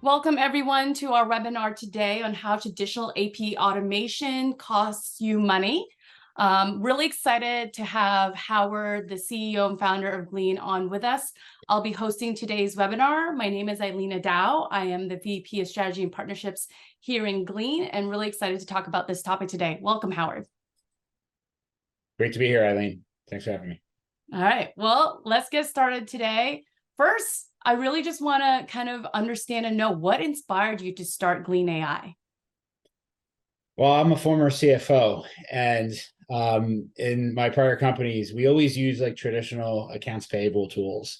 Welcome everyone to our webinar today on how traditional AP automation costs you money. Really excited to have Howard, the CEO and founder of Glean, on with us. I'll be hosting today's webinar. My name is Eileen Dow. I am the VP of Strategy and Partnerships here in Glean, and really excited to talk about this topic today. Welcome, Howard. Great to be here, Eileen. Thanks for having me. All right, well, let's get started today. First, I really just want to kind of understand and know what inspired you to start Glean AI. Well, I'm a former CFO, and in my prior companies, we always use like traditional accounts payable tools.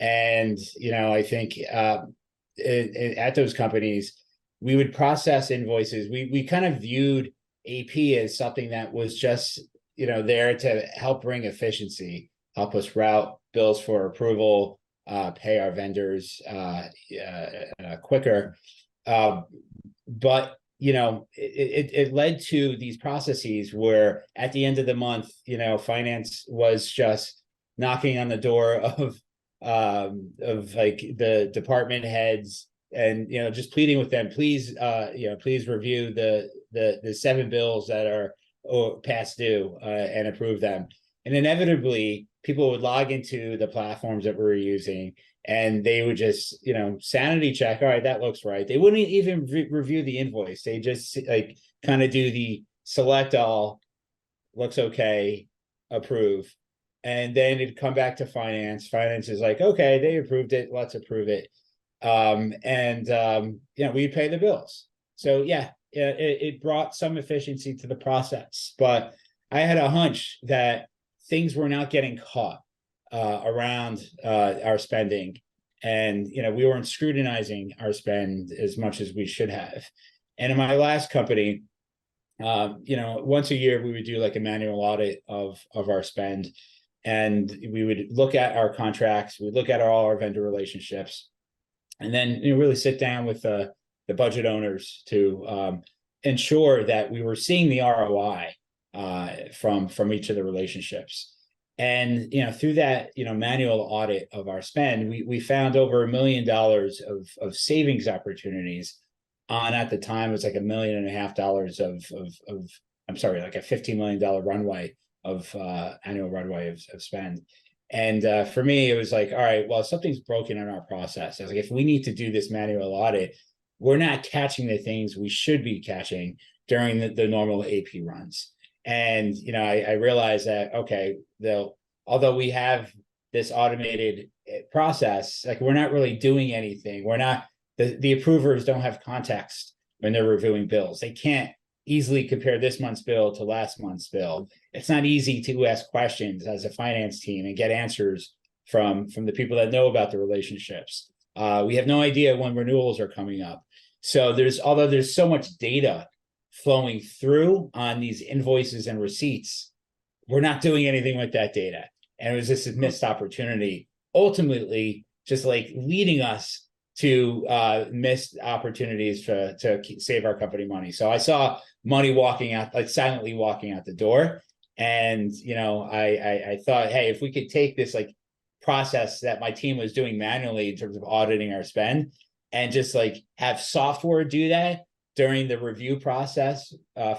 And, I think at those companies, we would process invoices. We kind of viewed AP as something that was just, there to help bring efficiency, help us route bills for approval, pay our vendors quicker. But it led to these processes where at the end of the month, finance was just knocking on the door of like the department heads and, just pleading with them, please, please review the 7 bills that are past due and approve them. And inevitably, people would log into the platforms that we're using and they would just, sanity check. All right, that looks right. They wouldn't even review the invoice. They just like kind of do the select all, looks okay, approve. And then it'd come back to finance. Finance is like, okay, they approved it. Let's approve it. We'd pay the bills. So yeah, it brought some efficiency to the process, but I had a hunch that things were not getting caught around our spending. And, we weren't scrutinizing our spend as much as we should have. And in my last company, once a year, we would do like a manual audit of our spend. And we would look at our contracts, we'd look at all our vendor relationships, and then really sit down with the budget owners to ensure that we were seeing the ROI from each of the relationships. And through that manual audit of our spend, we found over $1 million of savings opportunities on, at the time it was like $1.5 million of I'm sorry, like a $15 million runway of annual runway of spend. And for me, it was like, all right, well, something's broken in our process. I was like, if we need to do this manual audit, we're not catching the things we should be catching during the normal AP runs. And, I realized that, okay, although we have this automated process, like we're not really doing anything. We're not, the approvers don't have context when they're reviewing bills. They can't easily compare this month's bill to last month's bill. It's not easy to ask questions as a finance team and get answers from the people that know about the relationships. We have no idea when renewals are coming up. So although there's so much data flowing through on these invoices and receipts, we're not doing anything with that data. And it was just a missed opportunity, ultimately just like leading us to missed opportunities to save our company money. So I saw money walking out, like silently walking out the door. And, I thought, hey, if we could take this like process that my team was doing manually in terms of auditing our spend and just like have software do that during the review process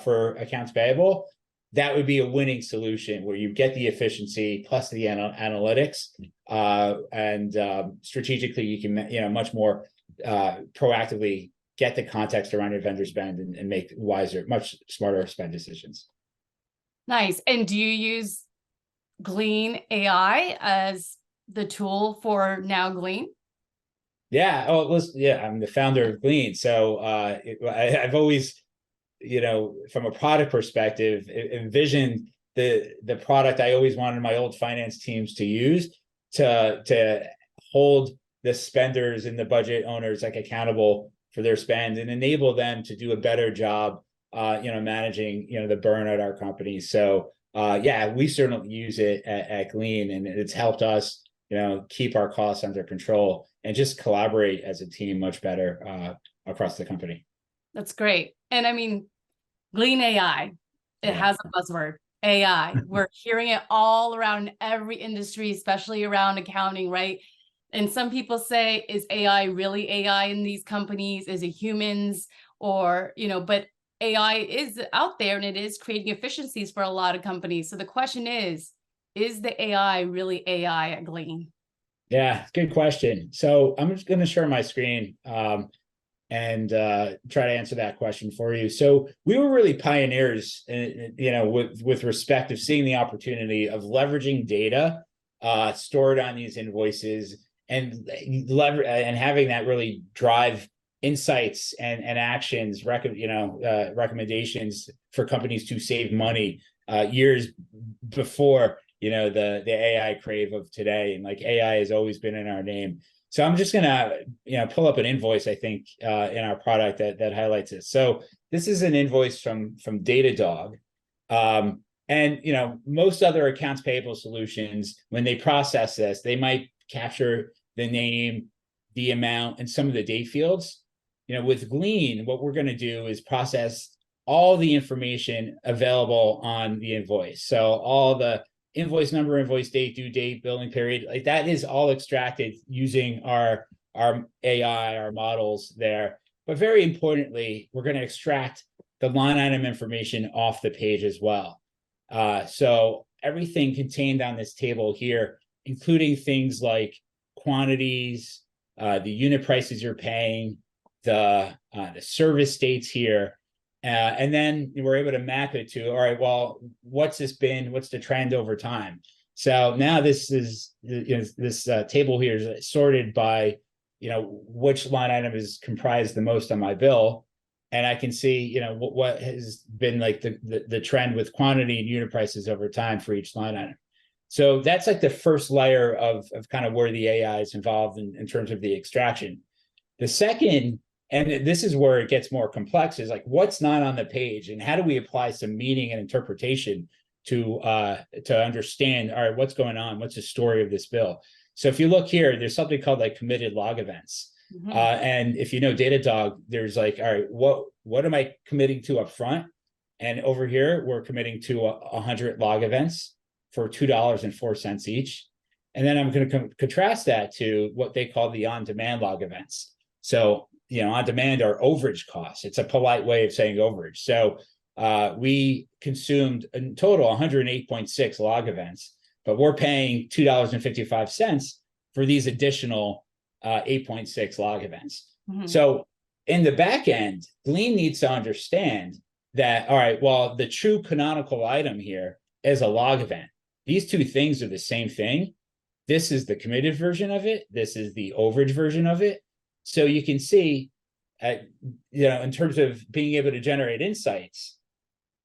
for accounts payable, that would be a winning solution where you get the efficiency plus the analytics, and strategically you can much more proactively get the context around your vendor spend and make wiser, much smarter spend decisions. Nice. And do you use Glean AI as the tool for now Glean? Yeah. Oh, listen, yeah, I'm the founder of Glean. So I've always, from a product perspective, envisioned the product I always wanted my old finance teams to use to hold the spenders and the budget owners like accountable for their spend and enable them to do a better job, managing, the burn at our company. So yeah, we certainly use it at Glean, and it's helped us, keep our costs under control and just collaborate as a team much better across the company. That's great. And I mean, Glean AI, it has a buzzword, AI. We're hearing it all around every industry, especially around accounting, right? And some people say, is AI really AI in these companies? Is it humans? Or, but AI is out there and it is creating efficiencies for a lot of companies. So the question is the AI really AI at Glean? Yeah, good question. So I'm just going to share my screen and try to answer that question for you. So we were really pioneers, with respect of seeing the opportunity of leveraging data stored on these invoices and having that really drive insights and actions, recommendations for companies to save money years before the AI crave of today. And like AI has always been in our name. So I'm just gonna pull up an invoice, I think, in our product that highlights it. So this is an invoice from Datadog. And most other accounts payable solutions, when they process this, they might capture the name, the amount, and some of the date fields. With Glean, what we're going to do is process all the information available on the invoice. So all the invoice number, invoice date, due date, billing period, like that is all extracted using our AI, our models there. But very importantly, we're going to extract the line item information off the page as well. So everything contained on this table here, including things like quantities, the unit prices you're paying, the service dates here, and then we're able to map it to, all right, well, what's this been? What's the trend over time? So now this is this table here is sorted by which line item is comprised the most on my bill, and I can see what has been like the trend with quantity and unit prices over time for each line item. So that's like the first layer of kind of where the AI is involved in terms of the extraction. The second, and this is where it gets more complex, is like what's not on the page and how do we apply some meaning and interpretation to understand, all right, what's going on? What's the story of this bill? So if you look here, there's something called like committed log events. Mm-hmm. And if you know Datadog, there's like, all right, what am I committing to up front? And over here, we're committing to 100 log events for $2.04 each. And then I'm going to contrast that to what they call the on-demand log events. So, on demand are overage costs. It's a polite way of saying overage. So we consumed in total 108.6 log events, but we're paying $2.55 for these additional 8.6 log events. Mm-hmm. So in the back end, Glean needs to understand that, all right, well, the true canonical item here is a log event. These two things are the same thing. This is the committed version of it. This is the overage version of it. So you can see, in terms of being able to generate insights,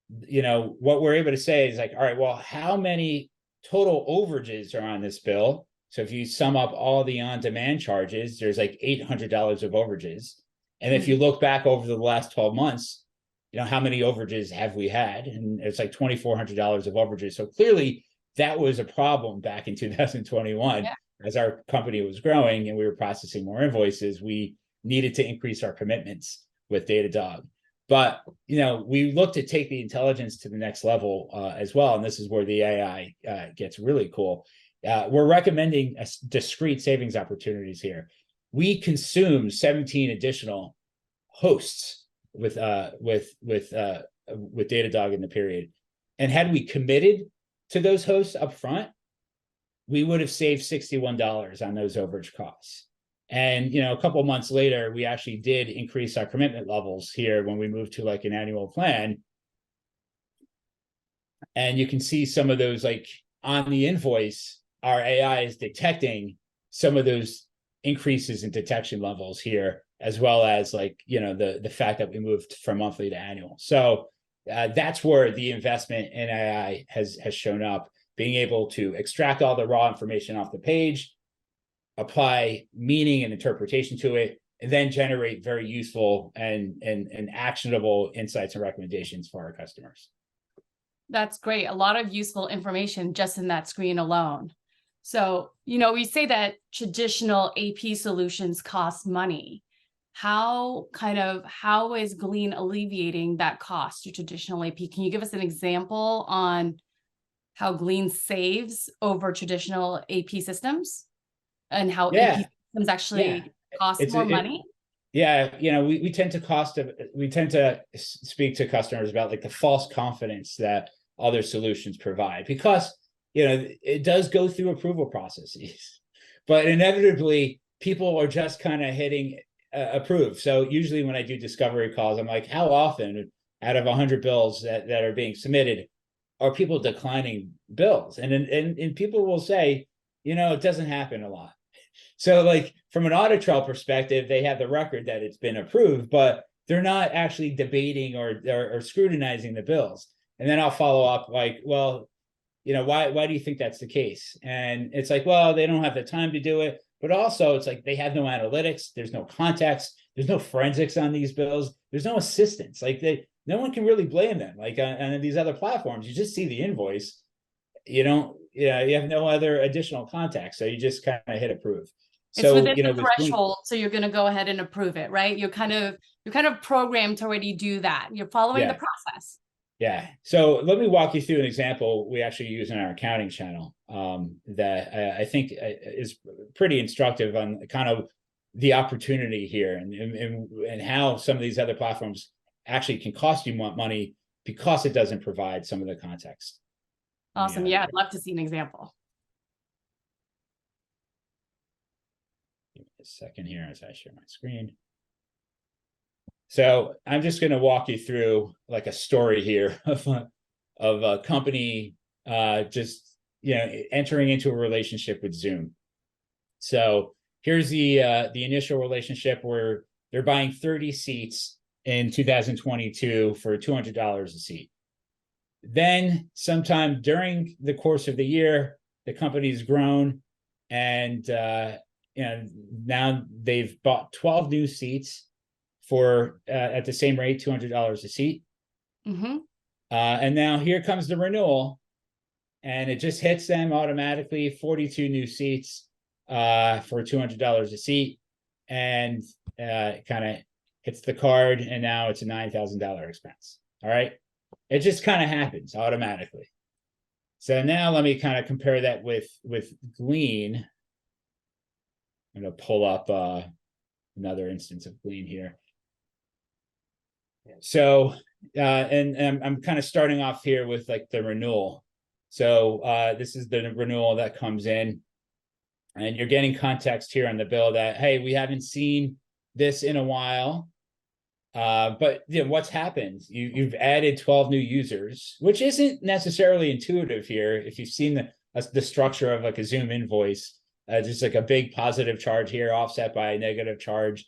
what we're able to say is like, all right, well, how many total overages are on this bill? So if you sum up all the on-demand charges, there's like $800 of overages. And if you look back over the last 12 months, how many overages have we had? And it's like $2,400 of overages. So clearly that was a problem back in 2021. Yeah. As our company was growing and we were processing more invoices, we needed to increase our commitments with Datadog. But, we look to take the intelligence to the next level as well. And this is where the AI gets really cool. We're recommending discrete savings opportunities here. We consume 17 additional hosts with Datadog in the period. And had we committed to those hosts up front, we would have saved $61 on those overage costs. And, a couple of months later, we actually did increase our commitment levels here when we moved to like an annual plan. And you can see some of those, like on the invoice, our AI is detecting some of those increases in detection levels here, as well as like, the fact that we moved from monthly to annual. So that's where the investment in AI has shown up, being able to extract all the raw information off the page, apply meaning and interpretation to it, and then generate very useful and actionable insights and recommendations for our customers. That's great. A lot of useful information just in that screen alone. So, we say that traditional AP solutions cost money. How is Glean alleviating that cost to traditional AP? Can you give us an example on how Glean saves over traditional AP systems? and how AP Yeah, systems yeah. actually cost It's more it, money? yeah, we tend to we tend to speak to customers about like the false confidence that other solutions provide, because it does go through approval processes, but inevitably people are just kind of hitting approve. So usually when I do discovery calls, I'm like, how often out of 100 bills that are being submitted are people declining bills? And people will say, it doesn't happen a lot. So, like, from an audit trail perspective, they have the record that it's been approved, but they're not actually debating or scrutinizing the bills. And then I'll follow up like, well, why do you think that's the case? And it's like, well, they don't have the time to do it, but also it's like they have no analytics, there's no context, there's no forensics on these bills, there's no assistance. Like, no one can really blame them. Like on these other platforms, you just see the invoice, you don't, you have no other additional context, so you just kind of hit approve. It's So, within the with Glean, threshold, so you're gonna go ahead and approve it, right? You're kind of programmed to already do that. You're following the yeah, process. yeah. So let me walk you through an example we actually use in our accounting channel, that I think is pretty instructive on kind of the opportunity here, and how some of these other platforms actually can cost you more money because it doesn't provide some of the context. Awesome. Yeah, I'd love to see an example. Give me a second here as I share my screen. So I'm just going to walk you through like a story here of a company just entering into a relationship with Zoom. So here's the initial relationship where they're buying 30 seats in 2022 for $200 a seat. Then sometime during the course of the year, the company's grown, and now they've bought 12 new seats for at the same rate, $200 a seat. Mm-hmm. And now here comes the renewal, and it just hits them automatically, 42 new seats for $200 a seat, and kind of hits the card, and now it's a $9,000 expense. All right, it just kind of happens automatically. So now let me kind of compare that with Glean. I'm going to pull up another instance of Glean here. So, and I'm kind of starting off here with like the renewal. So this is the renewal that comes in, and you're getting context here on the bill that, hey, we haven't seen this in a while. But what's happened? You've added 12 new users, which isn't necessarily intuitive here. If you've seen the structure of like a Zoom invoice, just like a big positive charge here offset by a negative charge.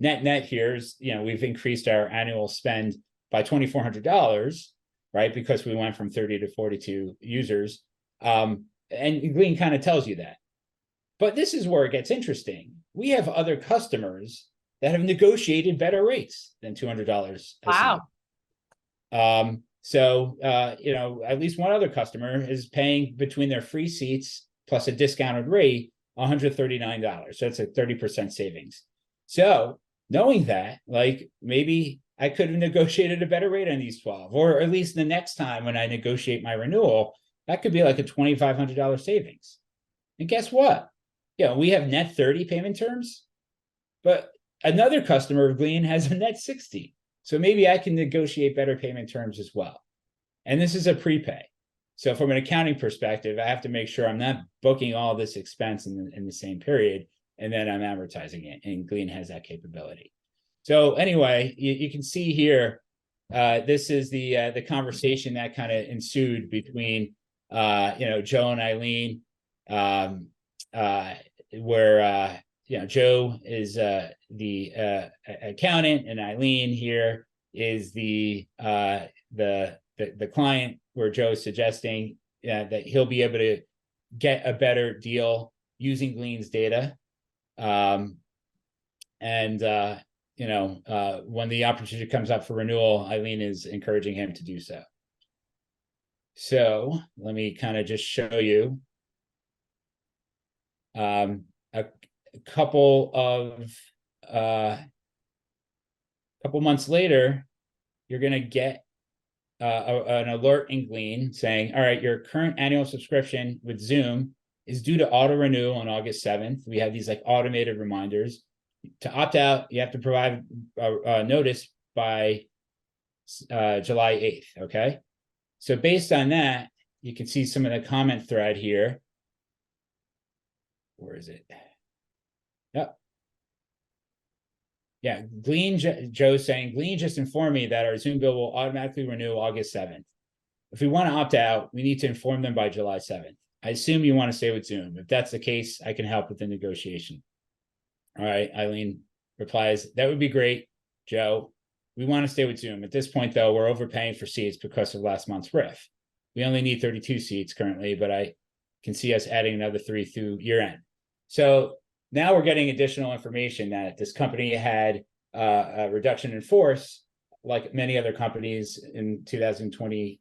Net here's, we've increased our annual spend by $2,400, right? Because we went from 30 to 42 users. And Glean kind of tells you that. But this is where it gets interesting. We have other customers that have negotiated better rates than $200 a Wow. seat. So at least one other customer is paying between their free seats plus a discounted rate $139. So it's a 30% savings. So knowing that, like, maybe I could have negotiated a better rate on these 12, or at least the next time when I negotiate my renewal, that could be like a $2,500 savings. And guess what? We have net 30 payment terms, but another customer of Glean has a net 60. So maybe I can negotiate better payment terms as well. And this is a prepay. So from an accounting perspective, I have to make sure I'm not booking all this expense in the same period, and then I'm amortizing it. And Glean has that capability. So anyway, you can see here, this is the conversation that kind of ensued between Joe and Eileen, where Joe is the accountant, and Eileen here is the client, where Joe's suggesting that he'll be able to get a better deal using Glean's data. When the opportunity comes up for renewal, Eileen is encouraging him to do so. So let me kind of just show you a couple months later, you're going to get an alert in Glean saying, all right, your current annual subscription with Zoom is due to auto renew on August 7th. We have these like automated reminders. To opt out, you have to provide a notice by July 8th. Okay. So based on that, you can see some of the comment thread here. Where is it? Yep. Yeah, Joe saying, Glean just informed me that our Zoom bill will automatically renew August 7th. If we want to opt out, we need to inform them by July 7th. I assume you want to stay with Zoom. If that's the case, I can help with the negotiation. All right, Eileen replies, that would be great, Joe. We want to stay with Zoom. At this point, though, we're overpaying for seats because of last month's RIF. We only need 32 seats currently, but I can see us adding another 3 through year end. So now we're getting additional information that this company had a reduction in force, like many other companies in 2020,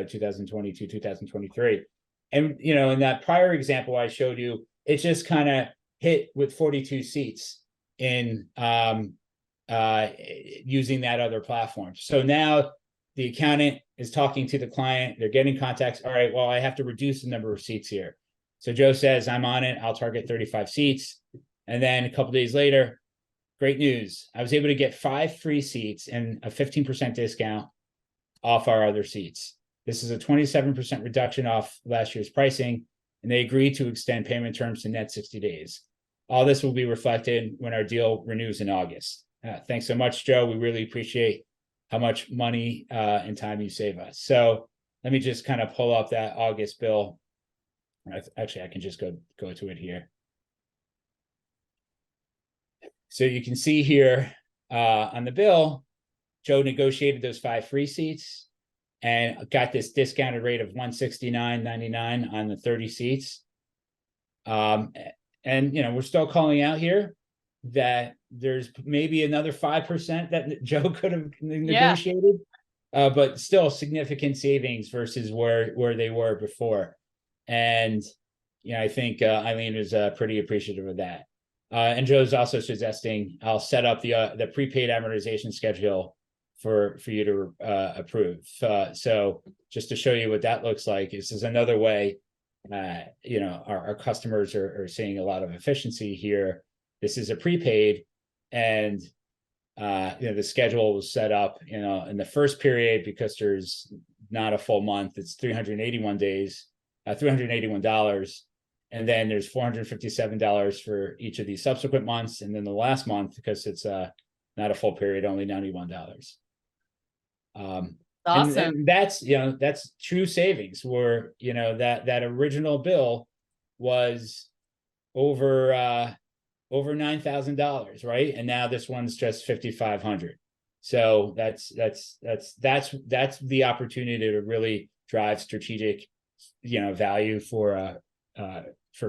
2022, 2023. And, you know, in that prior example I showed you, it just kind of hit with 42 seats in using that other platform. So now the accountant is talking to the client, they're getting contacts. All right, well, I have to reduce the number of seats here. So Joe says, I'm on it. I'll target 35 seats. And then a couple days later, great news. I was able to get 5 free seats and a 15% discount off our other seats. This is a 27% reduction off last year's pricing, and they agreed to extend payment terms to net 60 days. All this will be reflected when our deal renews in August. Thanks so much, Joe. We really appreciate how much money and time you save us. So let me just kind of pull up that August bill. Actually, I can just go to it here. So you can see here on the bill, Joe negotiated those 5 free seats and got this discounted rate of $169.99 on the 30 seats. And, you know, we're still calling out here that there's maybe another 5% that Joe could have negotiated, but still significant savings versus where they were before. And, you know, I think Eileen was pretty appreciative of that. And Joe's also suggesting I'll set up the prepaid amortization schedule for you to approve. So just to show you what that looks like, this is another way, you know, our customers are seeing a lot of efficiency here. This is a prepaid, and you know, the schedule was set up, you know, in the first period because there's not a full month. It's 381 days, $381. And then there's $457 for each of these subsequent months. And then the last month, because it's not a full period, only $91. Awesome. And that's, you know, that's true savings where, you know, that original bill was over $9,000, right? And now this one's just $5,500. So that's the opportunity to really drive strategic, you know, value for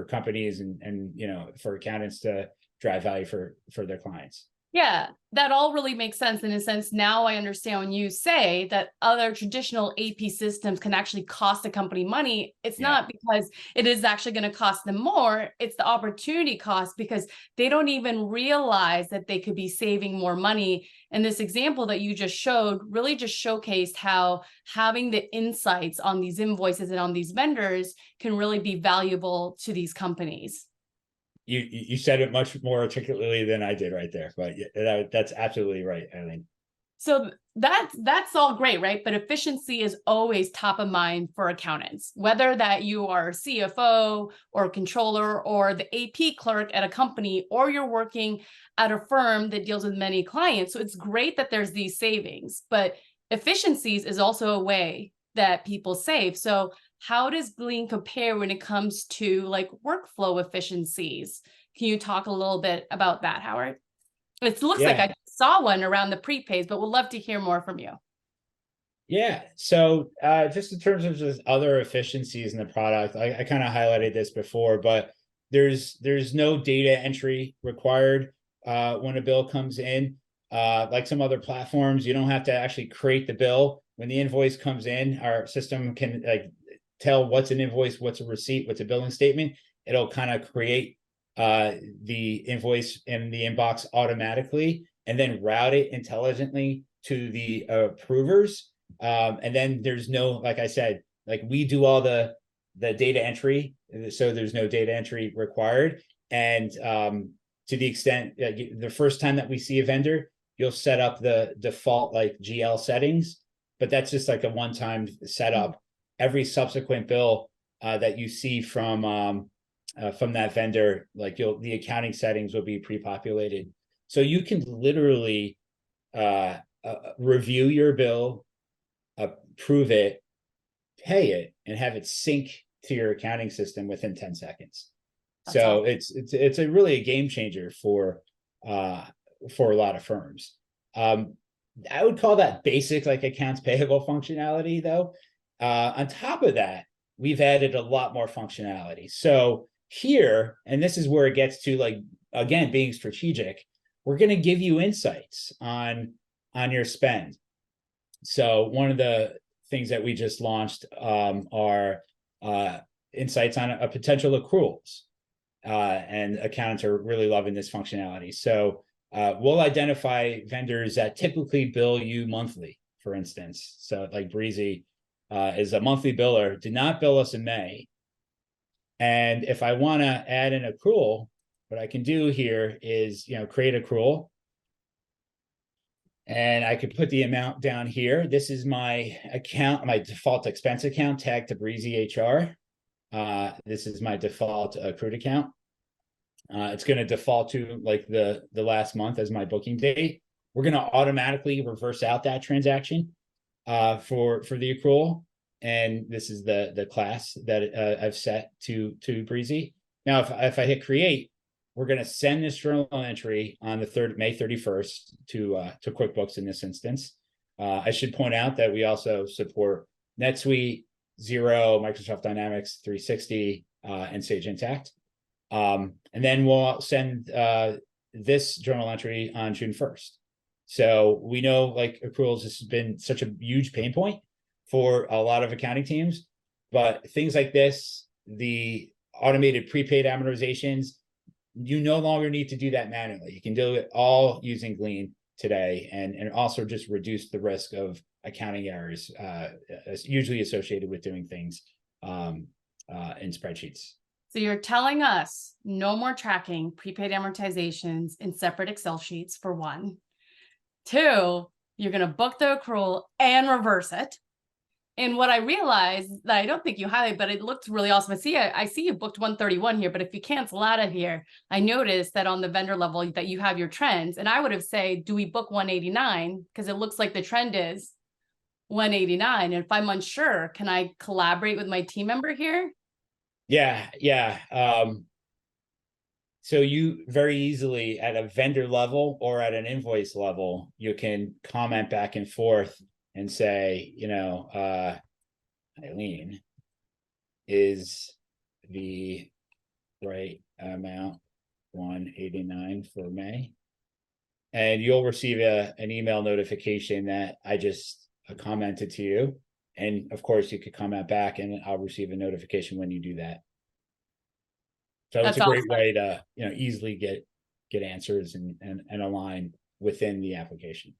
companies and you know, for accountants to drive value for their clients. Yeah, that all really makes sense. In a sense, now I understand when you say that other traditional AP systems can actually cost a company money. It's not because it is actually going to cost them more. It's the opportunity cost because they don't even realize that they could be saving more money. And this example that you just showed really just showcased how having the insights on these invoices and on these vendors can really be valuable to these companies. You said it much more articulately than I did right there, but that's absolutely right, Eileen. So that's all great, right? But efficiency is always top of mind for accountants, whether that you are a CFO or a controller or the AP clerk at a company, or you're working at a firm that deals with many clients. So it's great that there's these savings, but efficiencies is also a way that people save. So how does Glean compare when it comes to like workflow efficiencies? Can you talk a little bit about that, Howard? It looks like I saw one around the prepays, but we'd love to hear more from you. Yeah. So just in terms of just other efficiencies in the product, I kind of highlighted this before, but there's no data entry required when a bill comes in. Like some other platforms, you don't have to actually create the bill. When the invoice comes in, our system can like tell what's an invoice, what's a receipt, what's a billing statement. It'll kind of create the invoice in the inbox automatically and then route it intelligently to the approvers. And then there's no, like I said, like we do all the the data entry, so there's no data entry required. And to the extent the first time that we see a vendor, you'll set up the default like GL settings, but that's just like a one-time setup. Every subsequent bill that you see from that vendor, like the accounting settings will be pre-populated. So you can literally review your bill, approve it, pay it, and have it sync to your accounting system within 10 seconds. That's So awesome. it's a really a game changer for a lot of firms. I would call that basic like accounts payable functionality though. On top of that, we've added a lot more functionality. So here, and this is where it gets to like, again, being strategic, we're going to give you insights on your spend. So one of the things that we just launched are insights on a potential accruals. And accountants are really loving this functionality. So we'll identify vendors that typically bill you monthly, for instance. So like Breezy is a monthly biller, did not bill us in May. And if I want to add an accrual, what I can do here is, create accrual. And I could put the amount down here. This is my account, my default expense account tagged to Breezy HR. This is my default accrued account. It's going to default to like the last month as my booking date. We're going to automatically reverse out that transaction for the accrual. And this is the class that I've set to Breezy. Now, if I hit create, we're going to send this journal entry on the May 31st to QuickBooks in this instance. I should point out that we also support NetSuite, Xero, Microsoft Dynamics 360, and Sage Intacct. And then we'll send this journal entry on June 1st. So we know like accruals has been such a huge pain point for a lot of accounting teams, but things like this, the automated prepaid amortizations, you no longer need to do that manually. You can do it all using Glean today, and also just reduce the risk of accounting errors usually associated with doing things in spreadsheets. So you're telling us no more tracking prepaid amortizations in separate Excel sheets for one. Two, you're going to book the accrual and reverse it. And what I realized that I don't think you highlighted, but it looked really awesome. I see you booked 131 here, but if you cancel out of here, I noticed that on the vendor level that you have your trends. And I would have said, do we book 189? Because it looks like the trend is 189. And if I'm unsure, can I collaborate with my team member here? Yeah. So you very easily at a vendor level or at an invoice level, you can comment back and forth and say, Eileen, is the right amount 189 for May? And you'll receive an email notification that I just commented to you. And of course, you could comment back and I'll receive a notification when you do that. So it's a great way to, easily get answers and align within the application.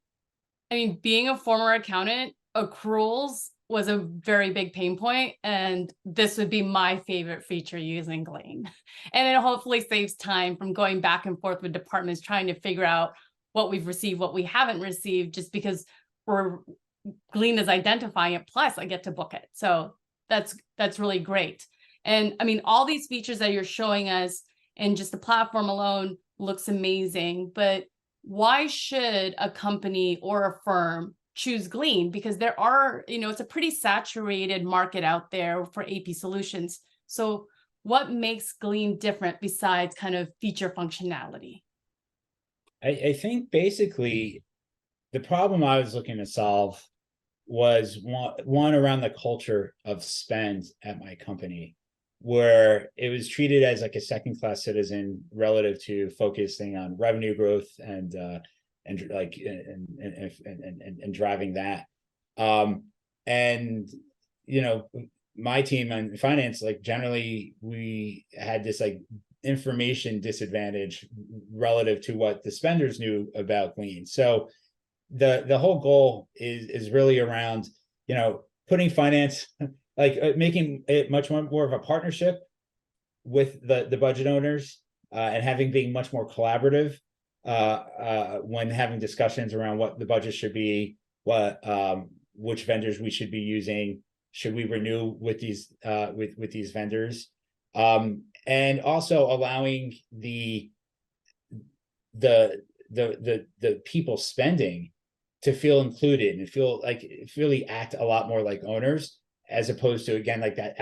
I mean, being a former accountant, accruals was a very big pain point, and this would be my favorite feature using Glean. And it hopefully saves time from going back and forth with departments trying to figure out what we've received, what we haven't received, just because Glean is identifying it, plus I get to book it. So that's really great. And I mean, all these features that you're showing us and just the platform alone looks amazing, but why should a company or a firm choose Glean? Because there are, it's a pretty saturated market out there for AP solutions. So what makes Glean different besides kind of feature functionality? I think basically the problem I was looking to solve was one around the culture of spend at my company, where it was treated as like a second-class citizen relative to focusing on revenue growth and driving that. My team on finance, like generally we had this like information disadvantage relative to what the spenders knew about Glean. So the whole goal is really around, putting finance like making it much more of a partnership with the budget owners, and having being much more collaborative when having discussions around what the budget should be, which vendors we should be using, should we renew with these vendors, and also allowing the people spending to feel included and feel like really act a lot more like owners, as opposed to, again, like that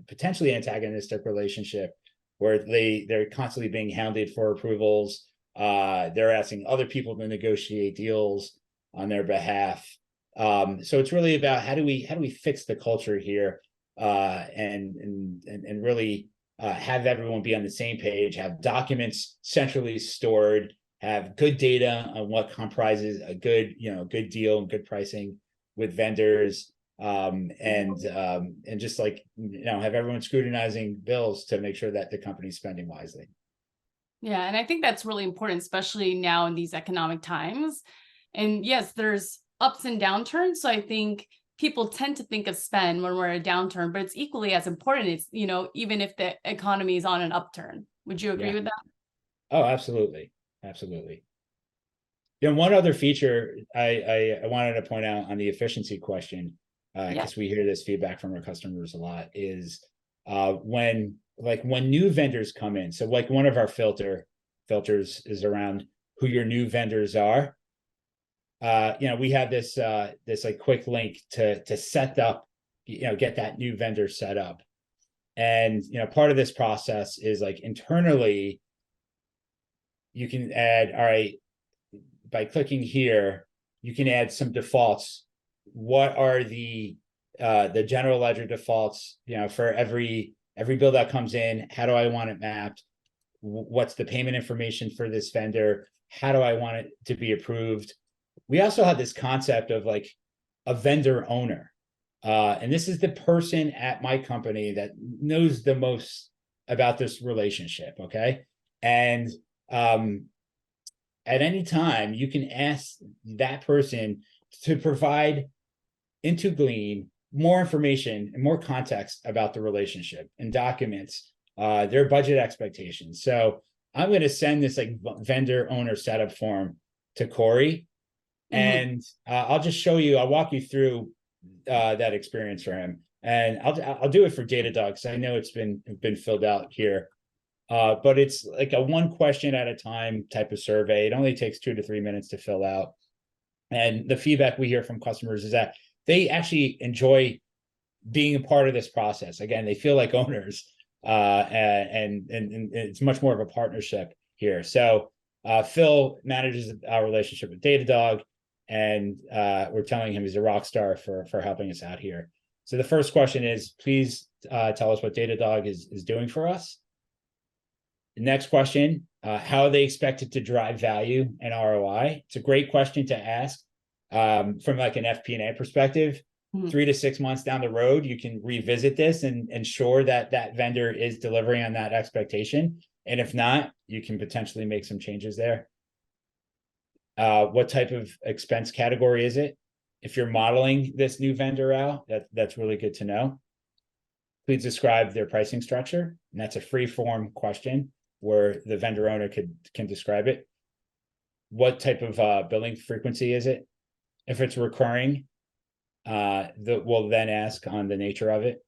potentially antagonistic relationship where they're constantly being hounded for approvals. They're asking other people to negotiate deals on their behalf. So it's really about how do we fix the culture here, and really have everyone be on the same page, have documents centrally stored, have good data on what comprises a good deal and good pricing with vendors, and just like, have everyone scrutinizing bills to make sure that the company's spending wisely. Yeah, and I think that's really important, especially now in these economic times. And yes, there's ups and downturns. So I think people tend to think of spend when we're in a downturn, but it's equally as important. It's, even if the economy is on an upturn. Would you agree with that? Oh, absolutely. Absolutely. One other feature I wanted to point out on the efficiency question, because we hear this feedback from our customers a lot, is when new vendors come in. So like one of our filters is around who your new vendors are. We have this like quick link to set up, get that new vendor set up. And part of this process is like internally, you can add, all right, by clicking here, you can add some defaults. What are the general ledger defaults, for every bill that comes in? How do I want it mapped? What's the payment information for this vendor? How do I want it to be approved? We also have this concept of like a vendor owner. And this is the person at my company that knows the most about this relationship. Okay. And at any time, you can ask that person to provide into Glean more information and more context about the relationship and documents their budget expectations. So I'm going to send this like vendor owner setup form to Corey, and I'll just show you. I'll walk you through that experience for him, and I'll do it for Datadog because I know it's been filled out here. But it's like a one question at a time type of survey. It only takes 2 to 3 minutes to fill out. And the feedback we hear from customers is that they actually enjoy being a part of this process. Again, they feel like owners, and it's much more of a partnership here. So Phil manages our relationship with Datadog, and we're telling him he's a rock star for helping us out here. So the first question is, please tell us what Datadog is doing for us. The next question, how are they expected to drive value and ROI? It's a great question to ask from like an FP&A perspective. 3 to 6 months down the road, you can revisit this and ensure that that vendor is delivering on that expectation. And if not, you can potentially make some changes there. What type of expense category is it? If you're modeling this new vendor out, that's really good to know. Please describe their pricing structure. And that's a free form question where the vendor owner can describe it. What type of billing frequency is it? If it's recurring, we'll then ask on the nature of it.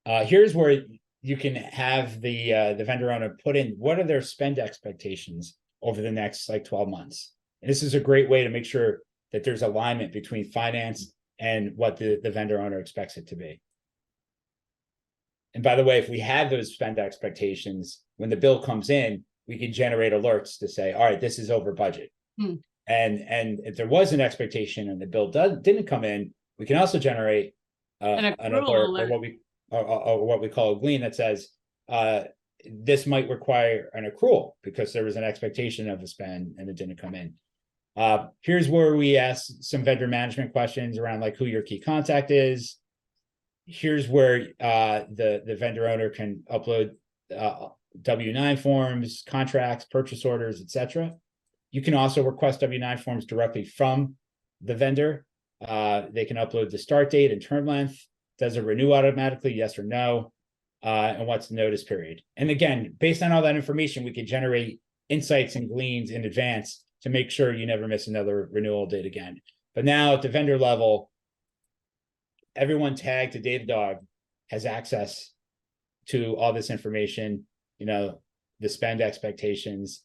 Here's where you can have the vendor owner put in what are their spend expectations over the next like 12 months. And this is a great way to make sure that there's alignment between finance and what the vendor owner expects it to be. And by the way, if we have those spend expectations, when the bill comes in, we can generate alerts to say, all right, this is over budget. And if there was an expectation and the bill didn't come in, we can also generate an alert. Or what we call a Glean that says this might require an accrual because there was an expectation of a spend and it didn't come in. Here's where we ask some vendor management questions around like who your key contact is. Here's where the vendor owner can upload W-9 forms, contracts, purchase orders, etc. You can also request W-9 forms directly from the vendor They can upload the start date and term length. Does it renew automatically? Yes or no? And what's the notice period? And again, based on all that information, we can generate insights and gleans in advance to make sure you never miss another renewal date again. But now at the vendor level, everyone tagged to Datadog has access to all this information, the spend expectations,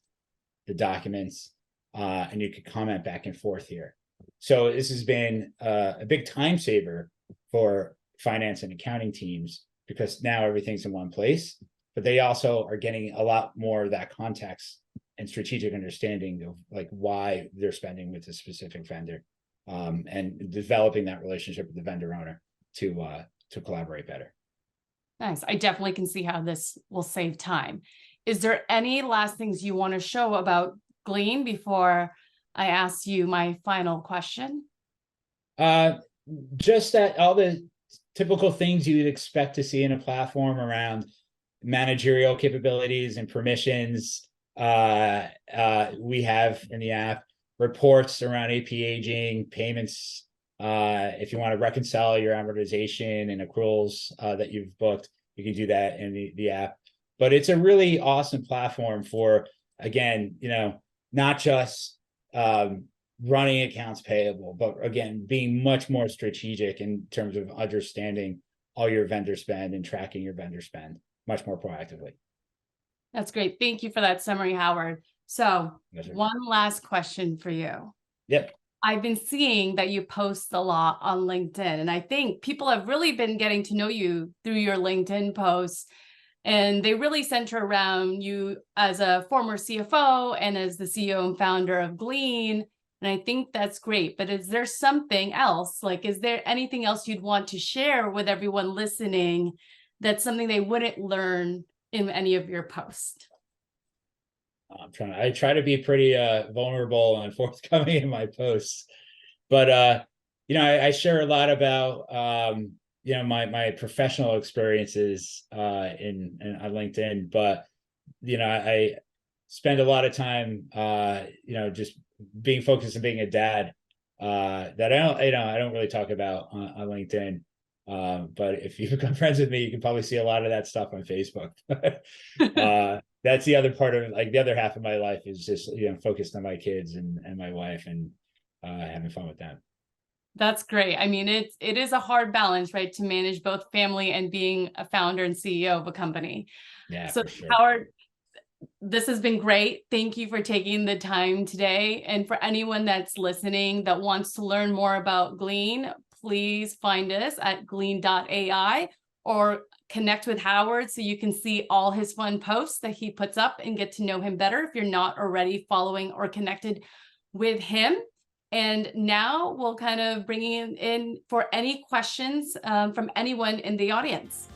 the documents, and you could comment back and forth here. So this has been a big time saver for finance and accounting teams because now everything's in one place, but they also are getting a lot more of that context and strategic understanding of like why they're spending with a specific vendor, and developing that relationship with the vendor owner to collaborate better. Nice. I definitely can see how this will save time. Is there any last things you want to show about Glean before I ask you my final question? Just that all the typical things you'd expect to see in a platform around managerial capabilities and permissions. We have in the app reports around AP aging, payments. If you want to reconcile your amortization and accruals that you've booked, you can do that in the app. But it's a really awesome platform for, again, not just running accounts payable, but again, being much more strategic in terms of understanding all your vendor spend and tracking your vendor spend much more proactively. That's great. Thank you for that summary, Howard. So one last question for you. Yep. I've been seeing that you post a lot on LinkedIn, and I think people have really been getting to know you through your LinkedIn posts, and they really center around you as a former CFO and as the CEO and founder of Glean. And I think that's great. But is there something else? Like, is there anything else you'd want to share with everyone listening that's something they wouldn't learn in any of your posts? I try to be pretty vulnerable and forthcoming in my posts, but I share a lot about my professional experiences in on LinkedIn, but I spend a lot of time just being focused on being a dad that I don't really talk about on LinkedIn. But if you become friends with me, you can probably see a lot of that stuff on Facebook. That's the other part of the other half of my life is just, focused on my kids and my wife and having fun with them. That's great. I mean, it is a hard balance, right? To manage both family and being a founder and CEO of a company. Yeah, so for sure. Howard, this has been great. Thank you for taking the time today. And for anyone that's listening that wants to learn more about Glean, please find us at glean.ai or connect with Howard so you can see all his fun posts that he puts up and get to know him better if you're not already following or connected with him. And now we'll kind of bring in for any questions from anyone in the audience.